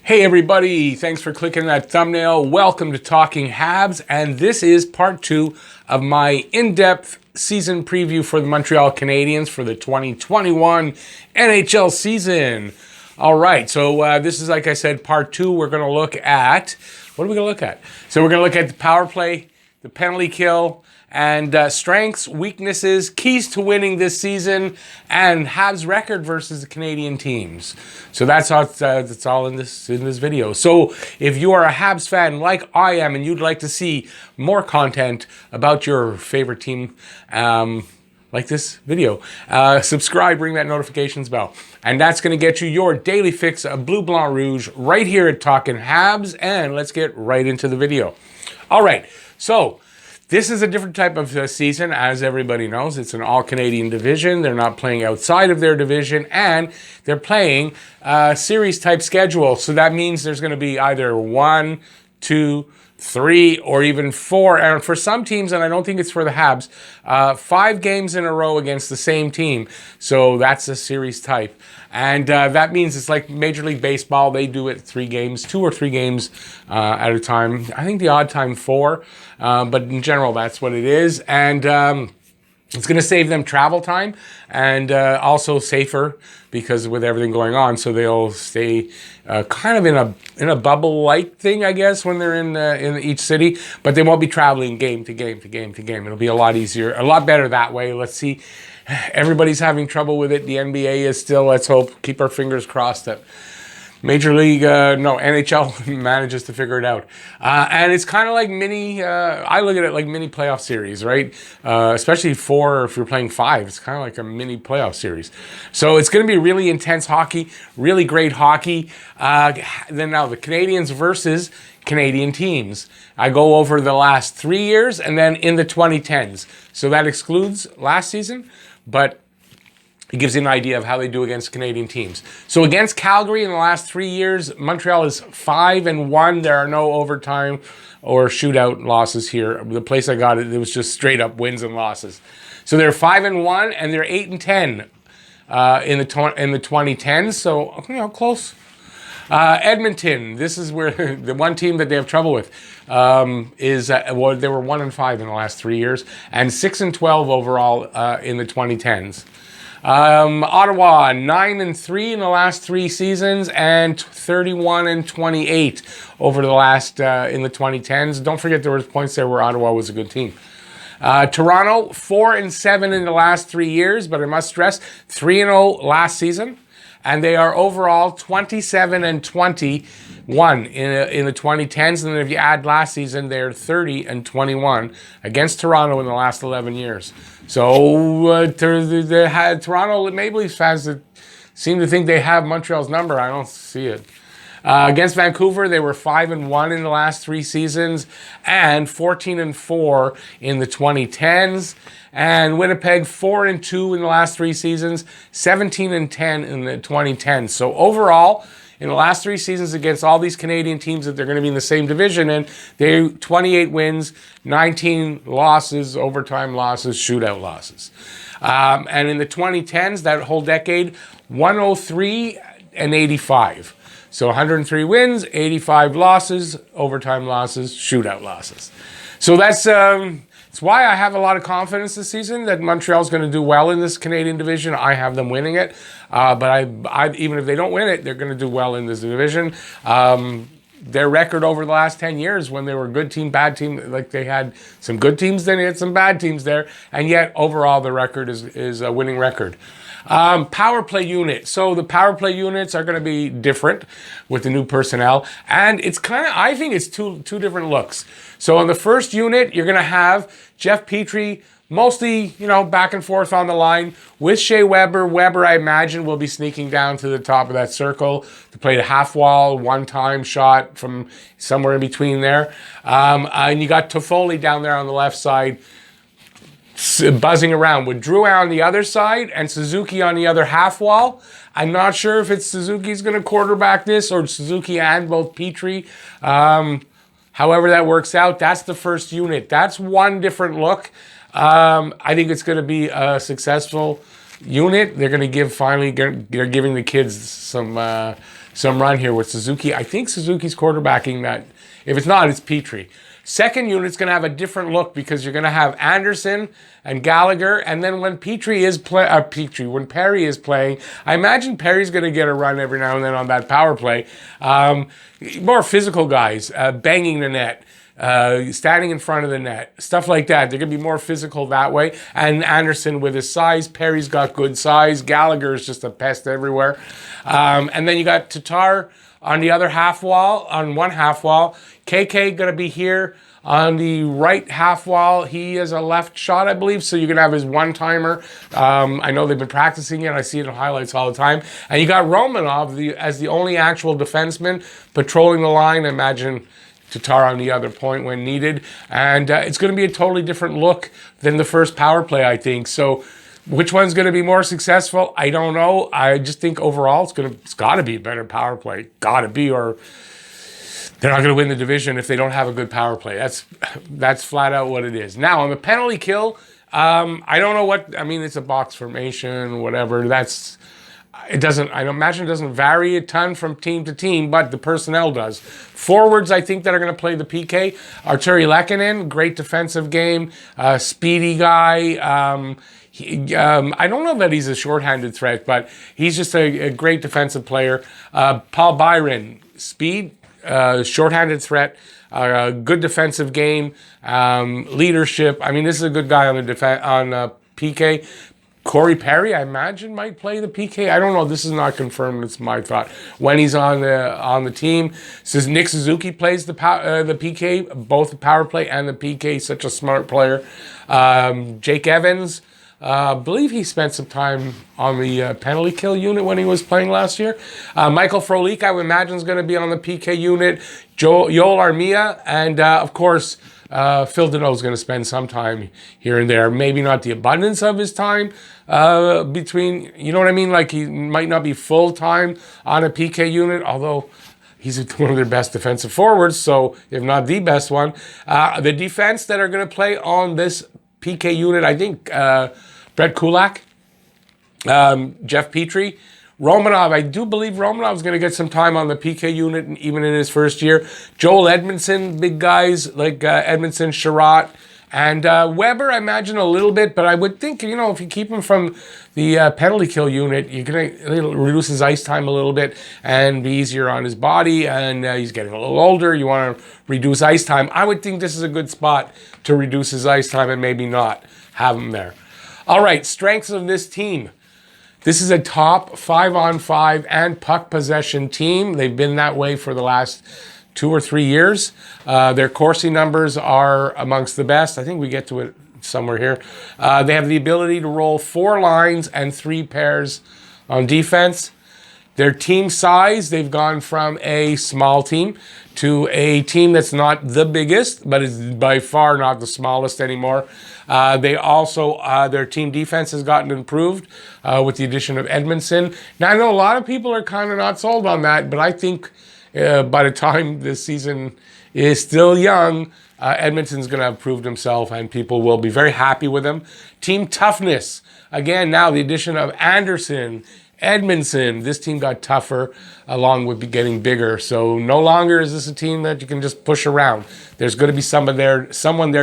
Hey everybody, thanks for clicking that thumbnail. Welcome to Talking Habs, and this is part 2 of my in-depth season preview for the Montreal Canadiens for the 2021 NHL season. All right, so this is, like I said, part 2. We're going to look at, what are we going to look at? So we're going to look at the power play, the penalty kill, and strengths, weaknesses, keys to winning this season, and Habs record versus the Canadian teams. So that's all in this video. So if you are a Habs fan like I am and you'd like to see more content about your favorite team, like this video, subscribe, ring that notifications bell. And that's going to get you your daily fix of Bleu Blanc Rouge right here at Talkin' Habs. And let's get right into the video. All right, so this is a different type of season, as everybody knows. It's an all-Canadian division. They're not playing outside of their division, and they're playing a series-type schedule. So that means there's going to be either 1, 2, 3, or even 4. And for some teams, and I don't think it's for the Habs, 5 games in a row against the same team. So that's a series type. And that means it's like Major League Baseball. They do it 3 games, 2 or 3 games at a time. I think the odd time 4, but in general, that's what it is. And it's going to save them travel time and also safer because with everything going on, so they'll stay kind of in a bubble-like thing, I guess, when they're in each city. But they won't be traveling game to game to game to game. It'll be a lot easier, a lot better that way. Let's see. Everybody's having trouble with it. The NBA is still, let's hope, keep our fingers crossed that Major League, NHL manages to figure it out. And it's kind of like mini, I look at it like mini playoff series, right? Especially 4, if you're playing 5, it's kind of like a mini playoff series. So it's going to be really intense hockey, really great hockey. Then now the Canadiens versus Canadian teams. I go over the last 3 years and then in the 2010s. So that excludes last season, but it gives you an idea of how they do against Canadian teams. So against Calgary in the last 3 years, Montreal is 5-1. There are no overtime or shootout losses here. The place I got it, it was just straight up wins and losses. So they're 5-1 and they're 8-10 in the 2010s. So close. Edmonton, this is where the one team that they have trouble with is they were 1-5 in the last 3 years and 6-12 overall in the 2010s. Ottawa, 9-3 in the last 3 seasons and 31-28 over the last in the 2010s. Don't forget there was points there where Ottawa was a good team. Toronto, 4-7 in the last 3 years, but I must stress 3-0 last season. And they are overall 27-21 in the 2010s. And then if you add last season, they're 30-21 against Toronto in the last 11 years. So Toronto Maple Leafs fans that seem to think they have Montreal's number. I don't see it. Against Vancouver, they were 5-1 in the last 3 seasons and 14-4 in the 2010s. And Winnipeg, 4-2 in the last 3 seasons, 17-10 in the 2010s. So overall, in the last 3 seasons against all these Canadian teams that they're going to be in the same division, and they 28 wins, 19 losses, overtime losses, shootout losses. And in the 2010s, that whole decade, 103-85. So 103 wins, 85 losses, overtime losses, shootout losses. So that's why I have a lot of confidence this season that Montreal's going to do well in this Canadian division. I have them winning it. But I even if they don't win it, they're going to do well in this division. Their record over the last 10 years when they were good team, bad team, like they had some good teams, then they had some bad teams there. And yet overall the record is a winning record. Power play unit. So the power play units are going to be different with the new personnel. And it's kind of, I think it's two different looks. So on the first unit, you're going to have Jeff Petrie, mostly, back and forth on the line with Shea Weber. Weber, I imagine, will be sneaking down to the top of that circle to play the half wall, one-time shot from somewhere in between there. And you got Toffoli down there on the left side, buzzing around with Drew on the other side and Suzuki on the other half wall. I'm not sure if it's Suzuki's going to quarterback this or Suzuki and both Petrie. However that works out, that's the first unit. That's one different look. I think it's going to be a successful unit. They're going to give they're giving the kids some some run here with Suzuki. I think Suzuki's quarterbacking that. If it's not, it's Petrie. Second unit's going to have a different look because you're going to have Anderson and Gallagher, and then when when Perry is playing, I imagine Perry's going to get a run every now and then on that power play. More physical guys, banging the net, standing in front of the net, stuff like that. They're going to be more physical that way. And Anderson with his size, Perry's got good size, Gallagher is just a pest everywhere. And then you got Tatar on the other half wall, on one half wall. KK going to be here on the right half wall. He is a left shot, I believe, so you're going to have his one-timer. I know they've been practicing it. I see it in highlights all the time. And you got Romanov as the only actual defenseman patrolling the line. I imagine Tatar on the other point when needed. And it's going to be a totally different look than the first power play, I think. So which one's going to be more successful? I don't know. I just think overall it's got to be a better power play. Got to be, or they're not going to win the division if they don't have a good power play. That's flat out what it is. Now, on the penalty kill, I don't know what, I mean, it's a box formation, whatever. I imagine it doesn't vary a ton from team to team, but the personnel does. Forwards, I think, that are going to play the PK. Arturi Lehkonen, great defensive game, speedy guy. I don't know that he's a shorthanded threat, but he's just a great defensive player. Paul Byron, speed, shorthanded threat, good defensive game, leadership. I mean, this is a good guy on PK. Corey Perry, I imagine, might play the PK. I don't know. This is not confirmed. It's my thought. When he's on the team, says Nick Suzuki plays the PK, both the power play and the PK. Such a smart player. Jake Evans, I believe he spent some time on the penalty kill unit when he was playing last year. Michael Frolik, I would imagine, is going to be on the PK unit. Joel Armia, and of course, Phil Deneau is going to spend some time here and there. Maybe not the abundance of his time between, you know what I mean? Like, he might not be full-time on a PK unit, although he's one of their best defensive forwards, so if not the best one. The defense that are going to play on this PK unit, I think Brett Kulak, Jeff Petrie, Romanov. I do believe Romanov's going to get some time on the PK unit, even in his first year. Joel Edmondson, big guys like Edmondson, Sherratt, and Weber, I imagine a little bit, but I would think, if you keep him from the penalty kill unit, you're going to reduce his ice time a little bit and be easier on his body, and he's getting a little older. You want to reduce ice time. I would think this is a good spot to reduce his ice time and maybe not have him there. All right, strengths of this team. This is a top 5-on-5 and puck possession team. They've been that way for the last 2 or 3 years. Their Corsi numbers are amongst the best. I think we get to it somewhere here. They have the ability to roll 4 lines and 3 pairs on defense. Their team size, they've gone from a small team to a team that's not the biggest, but is by far not the smallest anymore. They also, their team defense has gotten improved with the addition of Edmondson. Now, I know a lot of people are kind of not sold on that, but I think by the time this season is still young, Edmonton's going to have proved himself, and people will be very happy with him. Team toughness. Again, now the addition of Anderson, Edmondson, this team got tougher along with getting bigger. So no longer is this a team that you can just push around. There's going to be someone there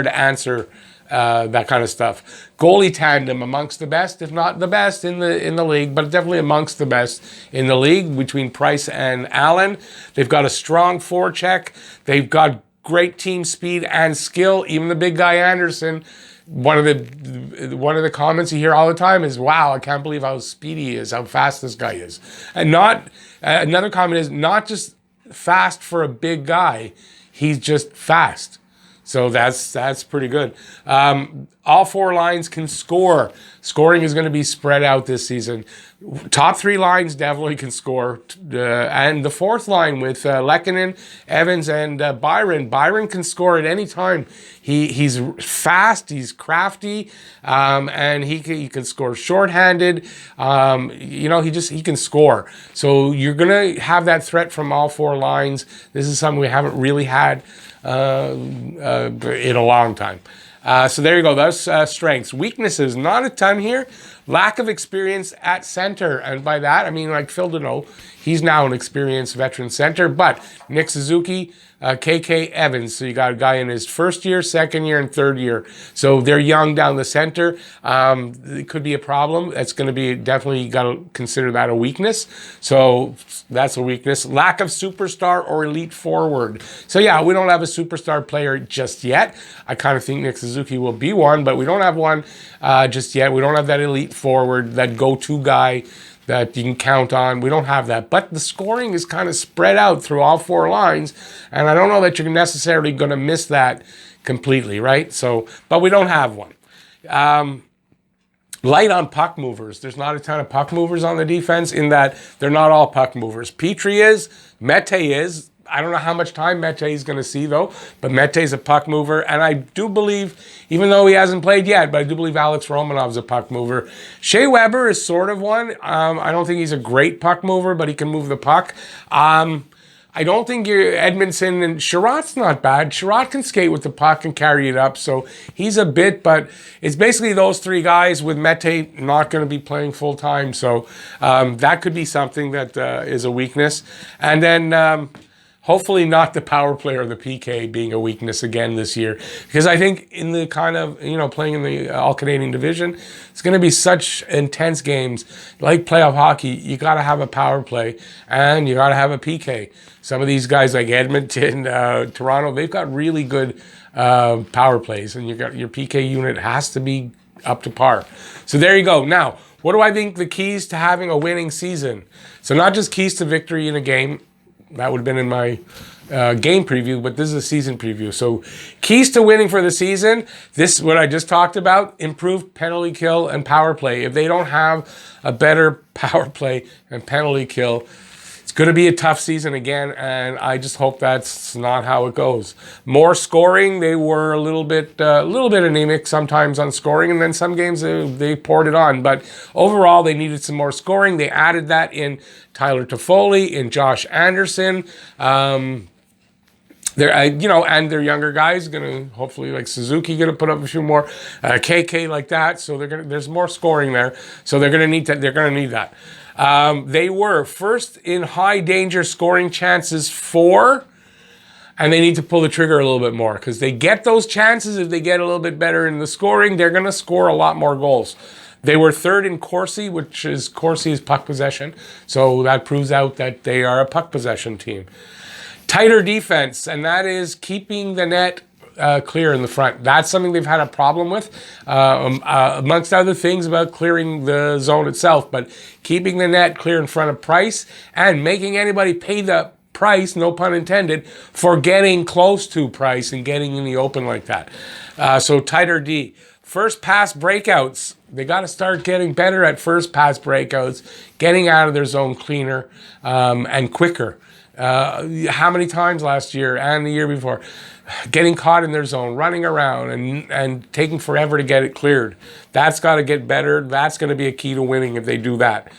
to answer that kind of stuff. Goalie tandem amongst the best, if not the best in the league, but definitely amongst the best in the league between Price and Allen. They've got a strong forecheck. They've got great team speed and skill. Even the big guy Anderson. One of the comments you hear all the time is, "Wow, I can't believe how speedy he is, how fast this guy is." And another comment is not just fast for a big guy, he's just fast. So that's pretty good. All 4 lines can score. Scoring is going to be spread out this season. Top 3 lines definitely can score. And the 4th line with Lehkonen, Evans, and Byron. Byron can score at any time. He's fast, he's crafty, and he can score shorthanded. He can score. So you're going to have that threat from all 4 lines. This is something we haven't really had in a long time. So there you go. That's strengths. Weaknesses, not a ton here. Lack of experience at center. And by that, I mean like Phil Deneau. He's now an experienced veteran center. But Nick Suzuki, KK Evans. So you got a guy in his first year, second year, and third year. So they're young down the center. It could be a problem. That's going to be definitely, you got to consider that a weakness. So that's a weakness. Lack of superstar or elite forward. So yeah, we don't have a superstar player just yet. I kind of think Nick Suzuki will be one, but we don't have one just yet. We don't have that elite forward, that go-to guy that you can count on. We don't have that. But the scoring is kind of spread out through all four lines, and I don't know that you're necessarily going to miss that completely, right? So, but we don't have one. Light on puck movers. There's not a ton of puck movers on the defense in that they're not all puck movers. Petrie is, Mete is. I don't know how much time Mete is going to see, though, but Mete's a puck mover. And I do believe, even though he hasn't played yet, but I do believe Alex Romanov's a puck mover. Shea Weber is sort of one. I don't think he's a great puck mover, but he can move the puck. I don't think Edmondson and Sherratt's not bad. Sherratt can skate with the puck and carry it up, so he's a bit, but it's basically those three guys with Mete not going to be playing full time, so that could be something that is a weakness. And then hopefully not the power play or the PK being a weakness again this year, because I think in the kind of, playing in the All-Canadian division, it's going to be such intense games. Like playoff hockey, you got to have a power play and you got to have a PK. Some of these guys like Edmonton, Toronto, they've got really good power plays, and your PK unit has to be up to par. So there you go. Now, what do I think the keys to having a winning season? So not just keys to victory in a game. That would have been in my game preview, but this is a season preview. So keys to winning for the season, this is what I just talked about, improved penalty kill and power play. If they don't have a better power play and penalty kill, it's going to be a tough season again, and I just hope that's not how it goes. More scoring, they were a little bit anemic sometimes on scoring, and then some games they poured it on. But overall, they needed some more scoring. They added that in Tyler Toffoli, in Josh Anderson. And their younger guys going to hopefully, like Suzuki, going to put up a few more, KK like that. So there's more scoring there. So they're going to need that. They were first in high danger scoring chances for, and they need to pull the trigger a little bit more, because they get those chances. If they get a little bit better in the scoring, they're going to score a lot more goals. They were third in Corsi, Corsi is puck possession. So that proves out that they are a puck possession team. Tighter defense, and that is keeping the net clear in the front. That's something they've had a problem with, amongst other things about clearing the zone itself, but keeping the net clear in front of Price and making anybody pay the price, no pun intended, for getting close to Price and getting in the open like that. So tighter D. First pass breakouts. They got to start getting better at first pass breakouts, getting out of their zone cleaner and quicker. How many times last year and the year before, getting caught in their zone, running around and taking forever to get it cleared. That's got to get better. That's going to be a key to winning if they do that.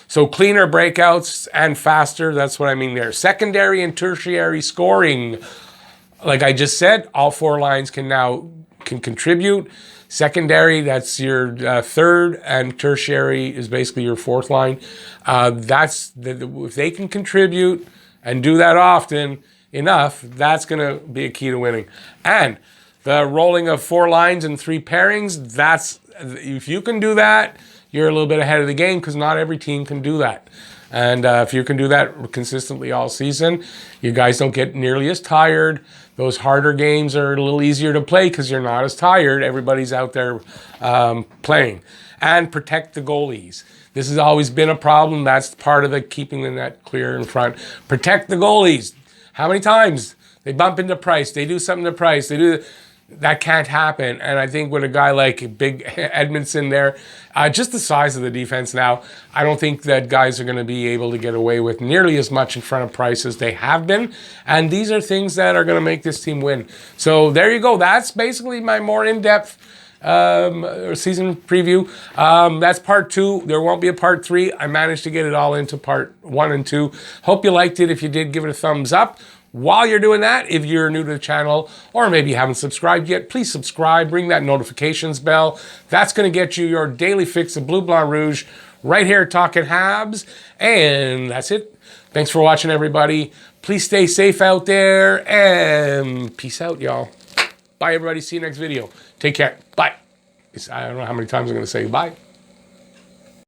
So cleaner breakouts and faster. That's what I mean there. Secondary and tertiary scoring. Like I just said, all four lines can contribute. Secondary, that's your third, and tertiary is basically your fourth line. If they can contribute and do that often enough, that's going to be a key to winning. And the rolling of four lines and three pairings, if you can do that, you're a little bit ahead of the game, because not every team can do that. And if you can do that consistently all season, you guys don't get nearly as tired. Those harder games are a little easier to play because you're not as tired. Everybody's out there playing. And protect the goalies. This has always been a problem. That's part of the keeping the net clear in front. Protect the goalies. How many times they bump into Price? They do something to Price. That can't happen. And I think with a guy like Big Edmondson there, just the size of the defense now, I don't think that guys are going to be able to get away with nearly as much in front of Price as they have been. And these are things that are going to make this team win. So there you go. That's basically my more in-depth season preview. That's part 2. There won't be a part 3. I managed to get it all into part 1 and 2. Hope you liked it. If you did, give it a thumbs up. While you're doing that, if you're new to the channel or maybe you haven't subscribed yet, please subscribe, ring that notifications bell. That's going to get you your daily fix of Bleu Blanc Rouge right here at Talking Habs. And that's it. Thanks for watching, everybody. Please stay safe out there, and peace out, y'all. Bye, everybody. See you next video. Take care. Bye. I don't know how many times I'm going to say bye.